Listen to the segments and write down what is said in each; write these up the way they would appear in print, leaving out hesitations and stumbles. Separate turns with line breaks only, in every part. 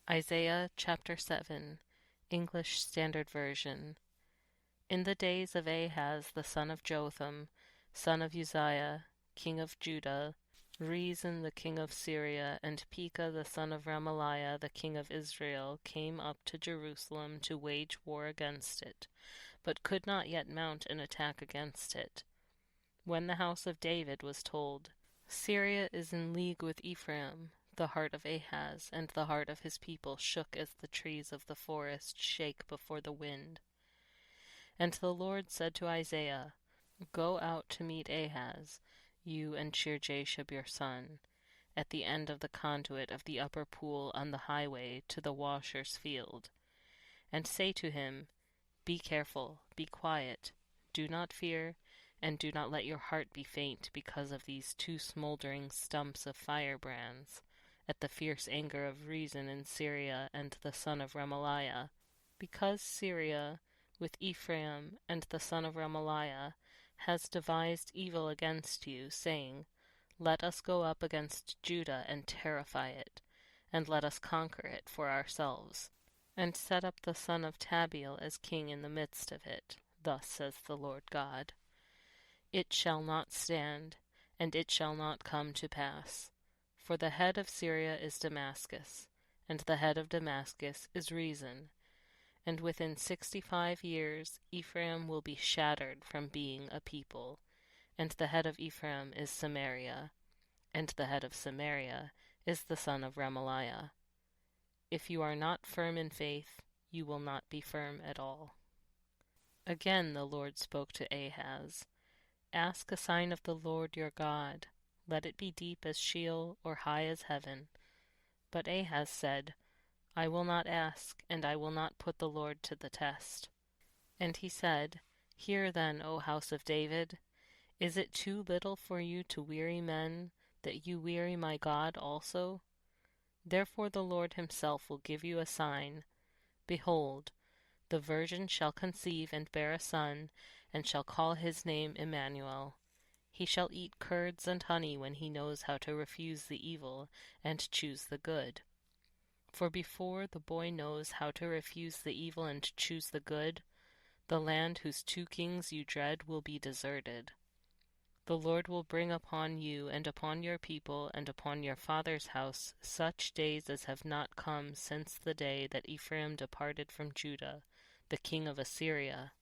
Isaiah chapter 7, English Standard Version. In the days of Ahaz the son of Jotham, son of Uzziah, king of Judah, Rezin the king of Syria, and Pekah the son of Remaliah the king of Israel came up to Jerusalem to wage war against it, but could not yet mount an attack against it. When the house of David was told, Syria is in league with Ephraim, the heart of Ahaz and the heart of his people shook as the trees of the forest shake before the wind. And the Lord said to Isaiah, Go out to meet Ahaz, you and Shear-jashub your son, at the end of the conduit of the upper pool on the highway to the washer's field. And say to him, Be careful, be quiet, do not fear, and do not let your heart be faint because of these two smoldering stumps of firebrands, at the fierce anger of Rezin and Syria and the son of Remaliah. Because Syria, with Ephraim and the son of Remaliah, has devised evil against you, saying, Let us go up against Judah and terrify it, and let us conquer it for ourselves, and set up the son of Tabeel as king in the midst of it. Thus says the Lord God. It shall not stand, and it shall not come to pass. For the head of Syria is Damascus, and the head of Damascus is Rezin. And within 65 years Ephraim will be shattered from being a people, and the head of Ephraim is Samaria, and the head of Samaria is the son of Remaliah. If you are not firm in faith, you will not be firm at all. Again the Lord spoke to Ahaz, Ask a sign of the Lord your God. Let it be deep as Sheol or high as heaven. But Ahaz said, I will not ask, and I will not put the Lord to the test. And he said, Hear then, O house of David, is it too little for you to weary men, that you weary my God also? Therefore the Lord himself will give you a sign. Behold, the virgin shall conceive and bear a son, and shall call his name Immanuel. He shall eat curds and honey when he knows how to refuse the evil and choose the good. For before the boy knows how to refuse the evil and choose the good, the land whose two kings you dread will be deserted. The Lord will bring upon you and upon your people and upon your father's house such days as have not come since the day that Ephraim departed from Judah, the king of Assyria.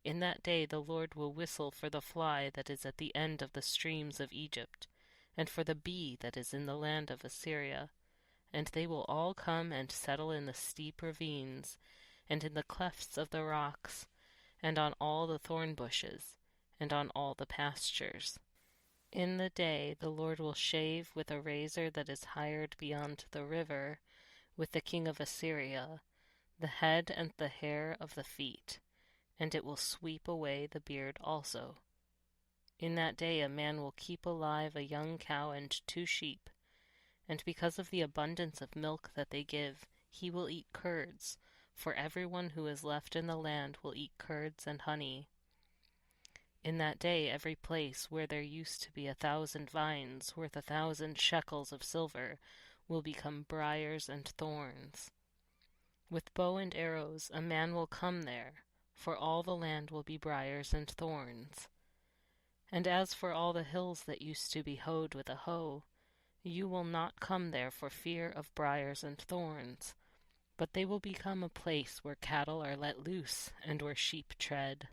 In that day the Lord will whistle for the fly that is at the end of the streams of Egypt, and for the bee that is in the land of Assyria, and they will all come and settle in the steep ravines, and in the clefts of the rocks, and on all the thornbushes, and on all the pastures. In the day the Lord will shave with a razor that is hired beyond the river, with the king of Assyria, the head and the hair of the feet, and it will sweep away the beard also. In that day a man will keep alive a young cow and 2 sheep, and because of the abundance of milk that they give, he will eat curds, for everyone who is left in the land will eat curds and honey. In that day every place where there used to be 1,000 vines worth 1,000 shekels of silver will become briers and thorns. With bow and arrows a man will come there, for all the land will be briers and thorns. And as for all the hills that used to be hoed with a hoe, you will not come there for fear of briers and thorns, but they will become a place where cattle are let loose and where sheep tread.